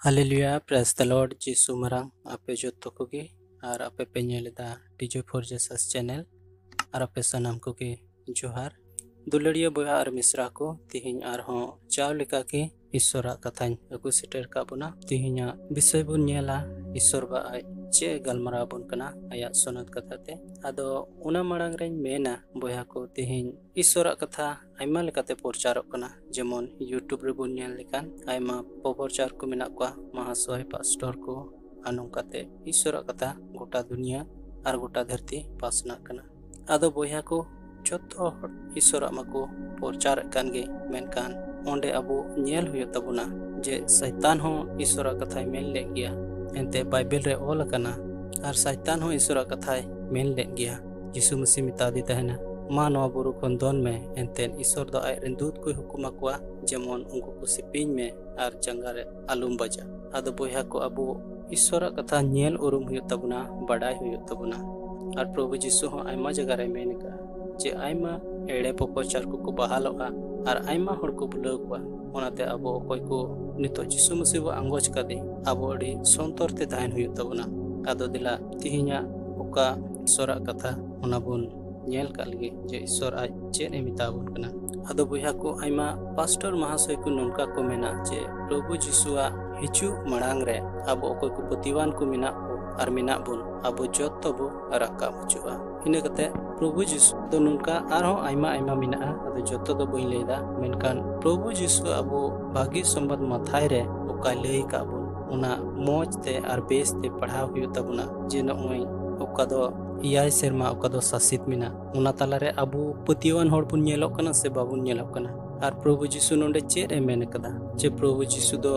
Hallelujah praise the lord जीसु मरांग आपे जोतो कोगे और आपे पे नेलेदा डीजे फॉर जीसस चैनल और आपे सनाम कोगे जोहार दुलड़िया बया और मिश्रा को तिहिं और हों चाव लेका के ईश्वरा कथाñ अगु सेटर काबुना तिहिंया विषय बुन नेला ईश्वर बा चे गलमरा बुन कना आया सोनत कथाते आदो उना मरांग रेñ मेना बया को तिहिं ईश्वरा कथा आइमा लेकाते प्रचारक कना जेमन यूट्यूब रे बुन नेल लेकान आइमा प्रचार को मेना को महासय पास्टर को अनुकाते ईश्वरा कथा गोटा दुनिया और गोटा धरती पासना कना आदो बया को जोतो ईश्वर माको प्रचार कानगे मेनकान ओंडे अबो नेल हुयो तबुना जे शैतान हो ईश्वर कथाय मेन ले गया एंते बाइबल रे ऑल कना और शैतान हो ईश्वर कथाय मेन ले गया यीशु मसीह मिता दी तहना मा नो बुरु खन दोन में एंते ईश्वर दो आय रेन दूत को हुकुमा कोआ जेमन उनको को सिपिन में और जंगा रे आलुम बजा आदो बोया को अबो ईश्वर कथा नेल उरुम हुयो तबुना बडाय हुयो तबुना और प्रभु यीशु हो आयमा जगह रे मेन का जे आयमा एड़े प्रचार को बहालोगा और आयमा हर को बुलाव को ओनाते अबो कोई को नितो यीशु मसीह आंगोज कदे अबो अडी संतर ते ताहन हुयो तबना आदो दिला तिहिया ओका ईश्वर कथा ओना बुन नेल कालगे जे ईश्वर आज चेन ए मिताबुन कना आदो बुया को आयमा पास्टर महाशय को ननका को मेना जे प्रभु यीशुआ हिचु मड़ांग रे अबो कोई को प्रतिवान को मेना और मेना बुन अबो जोतो बो राका मचुआ इने कते प्रभु यीशु तो नुनका आरो आइमा आइमा मिना अदो जोतो दो बई लेदा मेनकान प्रभु यीशु अबो भागी संबंध माथाय रे ओका लई का बुन उना मोज ते और बेस ते पढ़ाव हुयो तबुना जे नोय ओका दो इयाय सेरमा ओका दो शासित मिना उना ताला रे अबो पतिवान होड़ पुन नेलोक कना से बाबुन नेलोक कना और प्रभु यीशु नोंडे चेर ए मेन कदा जे प्रभु यीशु दो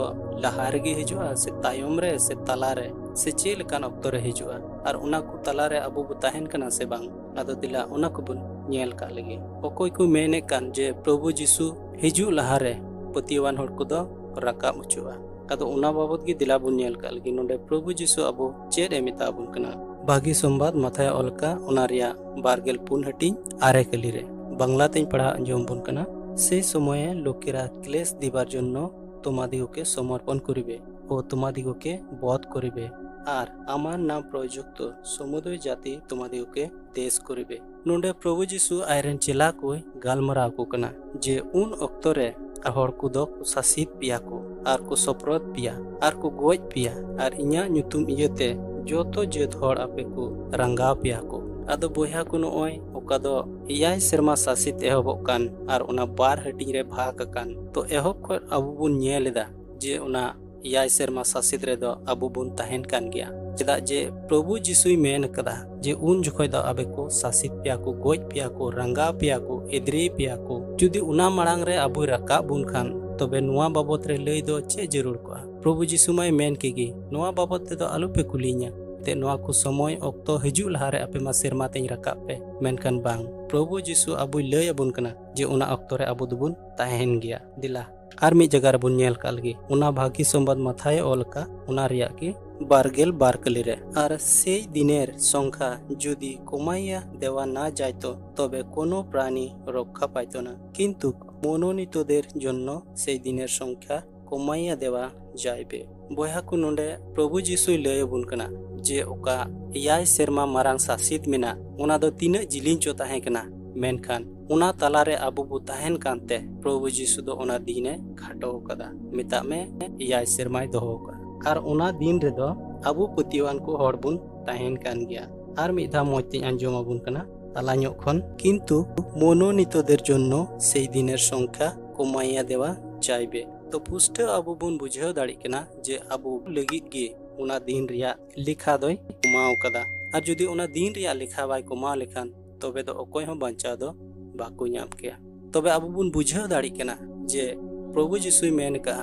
लहार गे हिजुआ से तायम रे से तला रे से चेल कान अक्तो रे हिजुआ और उना को तला रे अबो बुताहन कना से बांग आदो दिला उना को बुन नेल का लगे ओकोय को मेने कान जे प्रभु यीशु हिजु लहारे पतिवान होड़ को दो राका मुचुआ आदो उना बाबत गे दिला बुन नेल का लगे नोंडे प्रभु यीशु अबो चेर ए मिता बुन कना भागी संवाद माथाय अलका उना रिया बारगेल पुन हटिन आरे कली रे बांग्ला तें पढ़ा अंजम बुन कना से समय लोकेरा क्लेश दिबार जन्नो तोमादिगोके समर्पण करिबे ओ तोमादिगोके बध करिबे और आमार नाम प्रयुक्त समुदय जाति तोमादिगोके देश करिबे नोंडे प्रभु यीशु आयरन चेला को गालमरा को कना जे उन अक्तो रे हर को दो शासित पिया को आर को सप्रद पिया आर को गोज पिया और इन्या ᱧᱩᱛᱩᱢ इयते जोतो जेत हर आपे को रंगा पिया को आदो बोया को नोय ओका दो इयाय सेरमा शासित एहबक कान और उना बार हटिंग रे भाग कान तो एहब ख अबु बुन नेलेदा जे उना इयाय सेरमा शासित रे दो अबु बुन ताहेन कान गया चेदा जे प्रभु यीशु मेन कदा जे उन जखय दो आबे को शासित पिया को गोज पिया को रंगा पिया को एद्रे पिया को जुदी उना मड़ांग रे अबु रका बुन खान तबे नुआ बाबत रे लई दो चे जरूर को प्रभु यीशु माय मेन केगी नुआ बाबत ते दो आलु पे कुलिnya ते नुआ को समय अक्तो हिजु लहारे आपे मा सेरमा तें रका पे मेनकान बांग प्रभु यीशु अबु लई अबुन कना जे उना अक्तो रे अबु दुबुन ताहेन गया दिला आर मी जगह रे बुन नेल कालगे उना भागी संबंध माथाय ओलका उना रिया की बारगेल बारकली रे और से दिनेर संख्या जुदी कमाइया देवा ना जायतो तबे कोनो प्राणी रक्षा पाइतो ना किंतु मनोनीतोदेर जन्नो से दिनेर संख्या कमाइया देवा जायबे बया को नोंडे प्रभु यीशु लय बुन कना जे ओका इयाय सेरमा मारांग शासित मेना उना दो तीन जिलिन चो ताहे कना मेनखान उना तालारे अबु बु ताहेन कानते प्रभु यीशु दो उना दिने खाटो कदा मिता में इयाय सेरमाय दोहो का और उना दिन रे दो अबु पतिवान को हर बुन ताहेन कान गया और मिधा मोती अंजम अबुन कना ताला ᱧᱚᱜ खन किंतु मनोनीतोदेर जन्नो सेई दिनेर संख्या कमाइया देवा जायबे तो पुष्ट अबु बुन बुझाव दाड़ी कना जे अबु लगित गे उना दिन रिया लिखा दोय कमाव कदा और जुदी उना दिन रिया लिखा बाय कमाव लेखान तबे दो अकोय हो बंचा दो बाको नाम केया तबे अबु बुन बुझाव दाड़ी कना जे प्रभु यीशु मेन का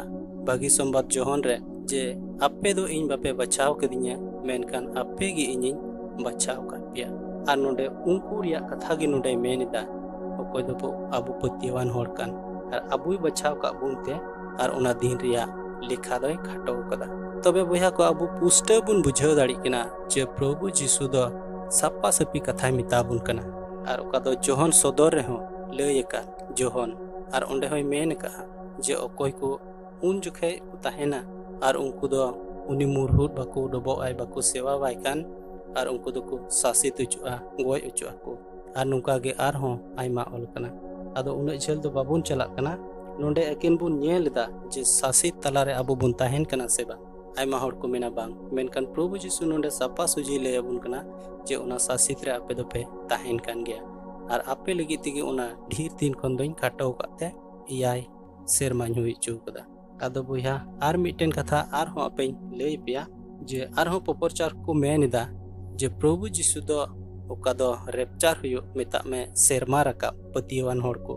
भागी संवाद जोहन रे जे आपे दो इन बापे बचाव कदिnya मेनकान आपे गे इनिन बचाव का पिया और नोडे उनको रिया कथा गे नोडे मेनिदा अकोय दो अबु पतिवान होड़ कान और अबुई बचाव का बुनते और उना दिन रिया लिखा दोय खाटो कदा तबे बया को अबु पुष्ट बुन बुझाव दाड़ी कना जे प्रभु यीशु दो सापा सपी कथा मिता बुन कना और ओका दो जोहन सदर रे हो लय का जोहन और ओंडे होय मेन का जे अकोय को उन जुखे ताहेना आर उनको दो उनी मुरहुद बाको डबोआय बाको सेवा बायकान आर उनको दो को सासित उचुआ गोय उचुआ को आर नुका गे आर हों आयमा ऑल कना आदो उन झेल दो बाबुन चलाक कना नोंडे एकेन बुन नेलदा जे सासित तलारे आबो बुन ताहेन कना सेबा आयमा हर को मेना बांग मेनकान प्रभु जीसु नोंडे सापा सुजी ले अबुन कना जे उना सासित रे आपे दोपे ताहेन कान गया आर आपे लगी तिगे उना ढीर दिन खन दोइन काटो काते इयाय सेरमा हुई चुकदा आदो बुया आर मिटेन कथा आर हो आपे लई पिया जे आर हो पप्रचार को मेनिदा जे प्रभु जीसु दो ओका दो रेपचार हुयो मेता में सेरमा रका पतिवान हर को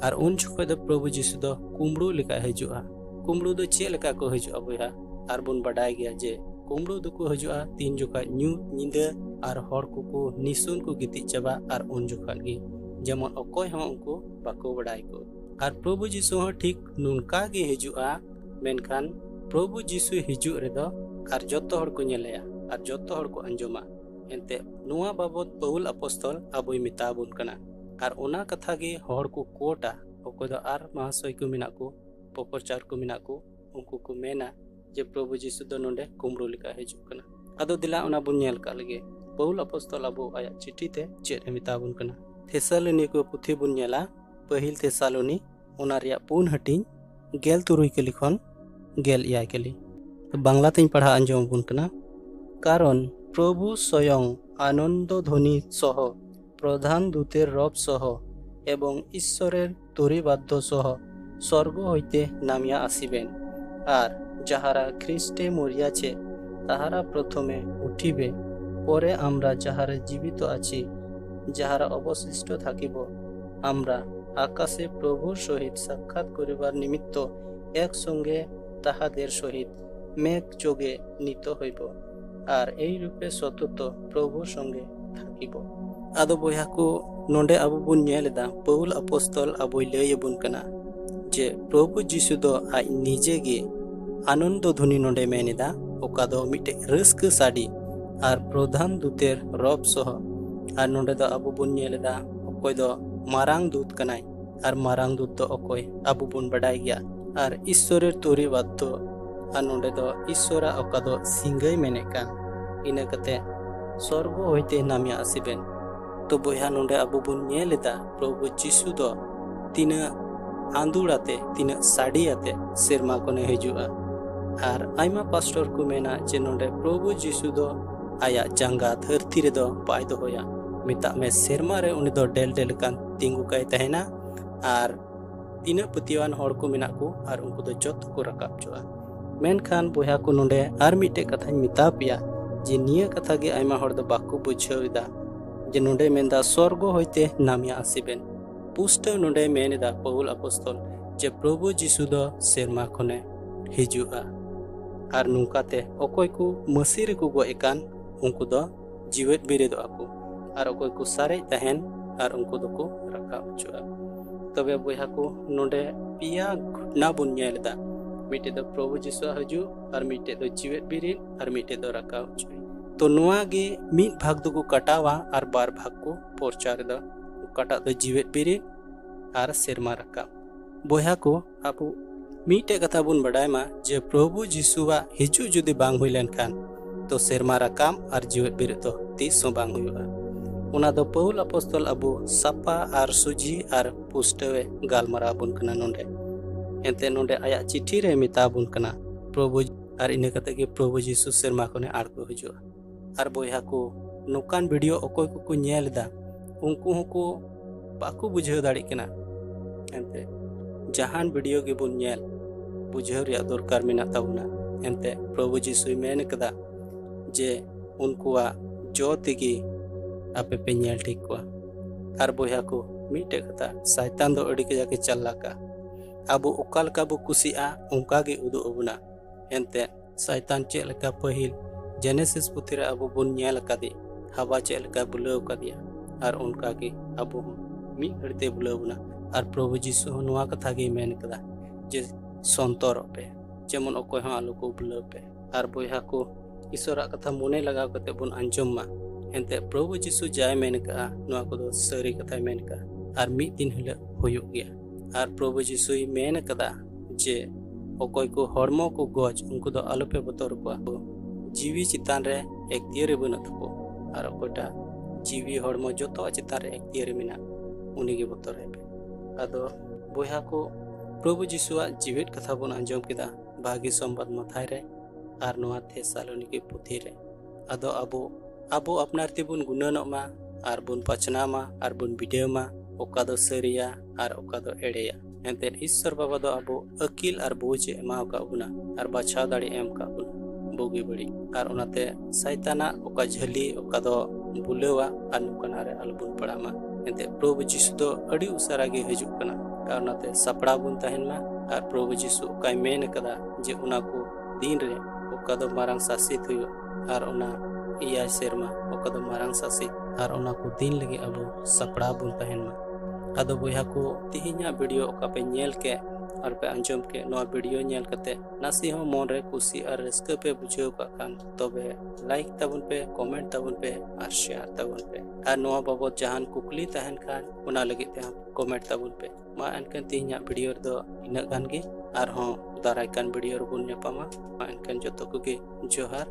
आर उन जुखो दो प्रभु जीसु दो कुमड़ू लेका हजुआ कुमड़ू दो चे लेका को हजुआ बुया आर बुन बडाय गया जे कुमड़ू दो को हजुआ तीन जुका न्यू निंदा आर हर को निसुन को गिति चबा आर उन जुखा गी जेमन अकोय हो उनको बाको बडाय को आर प्रभु जीसु हो ठीक नुनका गे हजुआ मेनखान प्रभु जीसु हिजु रेदो आर जत्तो हर को नेलया आर जत्तो हर को अंजमा एनते नुआ बाबत पौल अपostol अबुय मिताबुन कना आर ओना कथा गे हर को कोटा ओको दो आर महाशय को मिना को पप्रचार को मिना को उनको को मेना जे प्रभु जीसु दो नोंडे कुमड़ू लेका हिजु कना आदो दिला ओना बुन नेल का लगे पौल अपostol अबो आया चिट्ठी ते चेद मिताबुन कना थेसालोनी को पुथी बुन नेला पहिल थेसालोनी ओना रिया पुन हटिंग गेल तुरुई के लिखन गेल इयाय के ली तो बांग्ला तें पढ़ा अंजम बुन कना कारण प्रभु स्वयं आनंद ध्वनि सह प्रधान दूतेर रब सह एवं ईश्वरेर तोरीबाद्य सह स्वर्ग हईते नामिया आसिबेन आर जाहारा ख्रिस्टे मरियाछे ताहारा प्रथमे उठिबे परे आमरा जाहारा जीवित आछि जाहारा अवशिष्ट थाकिब आमरा आकाशे प्रभुर सहित साक्षाৎ करिबार निमित्त एक संगे ताहादेर सहित मेघ जोगे नीत हईब आर एई रूपे सतत प्रभुर संगे थाकिब आदो बया को नोंडे आबो बुन नेलदा पौल अपostol आबोय लैयबुन कना जे प्रभु जीसु दो आज निजे गे आनंद ध्वनि नोंडे मेनेदा ओका दो मिटे रस्क साडी आर प्रधान दूतेर रब सह आर नोंडे दो आबो बुन नेलदा ओकोय दो मारांग दूत कनाय आर मारांग दूत दो ओकोय आबो बुन बडाय गया आर ईश्वरेर तोरी बाद्दो आर नोंडे दो ईश्वरा ओका दो सिंगै मेने कान इना कते स्वर्ग हईते नामिया आसिबेन तो बया नोंडे आबो बुन नेलेदा प्रभु जीसु दो तिना आंदुड़ाते तिना साडियाते सेरमा कोने हजुआ आर आयमा पास्टर को मेना जे नोंडे प्रभु जीसु दो आया जांगा धरती रे दो बाय दो होया मिता में सेरमा रे उनी दो डेल डेल कान तिंगु काय तहेना आर तिना पतिवान हर को मेना को आर उनको दो जत को रकाब जोआ मेनखान बया को नोंडे आर मिटे कथा मिता पिया जे निया कथा गे आयमा हर दो बाको बुझावदा जे नोंडे मेंदा स्वर्ग हईते नामिया आसिबेन पुष्ट नोंडे मेनेदा पौल अपostol जे प्रभु जीसु दो सेरमा खने हिजुआ आर नुकाते अकोय को मसीह रे को गो एकान उनको दो जीवित बिरेदो आको आर अकोय को सारे तहन आर उनको दो को रखा उचुआ तबे बया को नोंडे पिया घटना बुन नेलदा मिटे दो प्रभु जीसु हजु आर मिटे दो जीवित बिरिद आर मिटे दो रखा उचुई तो नुआ गे मिट भाग दो को कटावा आर बार भाग को प्रचार दो कटा दो जीवित बिरिद आर सेरमा रखा बया को आबो मिटे कथा बुन बडाय मा जे प्रभु जीसुवा हिजु जुदी बांग हुई लेनखान तो सेरमा रकाम आर जीवित बिरिद दो तीस बांग हुआ उना दो पौल अपostol अबो सापा आर सुजी आर पुष्टवे गालमारा बुन कना नोंडे एंते नोंडे आया चिट्ठी रे मिता बुन कना प्रभु आर इने कते गे प्रभु जीसु सेरमा कोने आड़को हजुआ आर बया को नोकान वीडियो अकोय को नेलदा उनको को बाको बुझाव दाड़ी कना एंते जहान वीडियो गे बुन नेल बुझाव रिया दरकार मेना ताउना एंते प्रभु जीसु मेन कदा जे उनकुआ जो तेगी आपे पे नेल ठीक को आर बया को मिटे कथा शैतान दो अड़ी के जाके चल्लाका आबो ओकाल का बो कुसिया उनका गे उदु अबुना एंते शैतान चेलका पहिल जेनेसिस पुथी रे आबो बुन नेल कदी हवा चेलका बुलाव कदिया आर उनका गे आबो मी घड़ते बुलावना आर प्रभु जीसु नुआ कथा गे मेन कदा जे संतर पे जेमन अकोय हो आलो को बुलाव पे आर बया को ईश्वरा कथा मोने लगाव कते बुन अंजम मा एंते प्रभु जीसु जाय मेन का नुआ को दो सरी कथा मेन का आर मी दिन हिल होयो गया आर प्रभु जीसु मेन कदा जे अकय को हड़मो को गज उनको दो आलोपे बतर को जीवी चितान रे एक्तियारे बना तको और अकयटा जीवी हड़मो जतो चितान रे एक्तियारे मेना उनी के बतर है आदो बोया को प्रभु जिसुआ जीवित कथा बन आंजम केदा भागी संबाद मथाय रे आर नोआ थेसालोनिके पुथी रे आदो अबो अपनार तेबुन गुणनोमा आर बुन पचनामा आर बुन बिडेमा ओका दो सरिया आर ओका दो एड़ेया एंते ईश्वर बाबा दो अबो अकिल आर बोझ एमा का बुना आर बाछा दाड़ी एम का बुना बोगी बड़ी आर ओनाते शैताना ओका झली ओका दो बुलेवा आर नुकना रे अलबुन पड़ामा एंते प्रभु जिसु दो अड़ी उसारा गे हजू कना आर ओनाते सपड़ा बुन तहनमा आर प्रभु जिसु ओकाय मेन कदा जे उना को दिन रे ओका दो मारांग सासित हुयो आर ओना इया सेरमा ओका दो मारांग सासित आर ओना को दिन लगे अबो सपड़ा बुन तहनमा आदो बोया को तिहिना वीडियो ओका पे नेल के और पे अंजम के नोआ वीडियो नेल कते नासी हो मन रे खुशी और रस्के पे बुझेव का खान तबे लाइक तबन पे कमेंट तबन पे और शेयर तबन पे और नोआ बाबत जहान कुकली तहन खान उना लगे ते कमेंट तबन पे मा अनकन तिहिना वीडियो दो इना गान गे और हो दाराय कान वीडियो रो बुन नेपामा मा अनकन जतो को गे जोहार।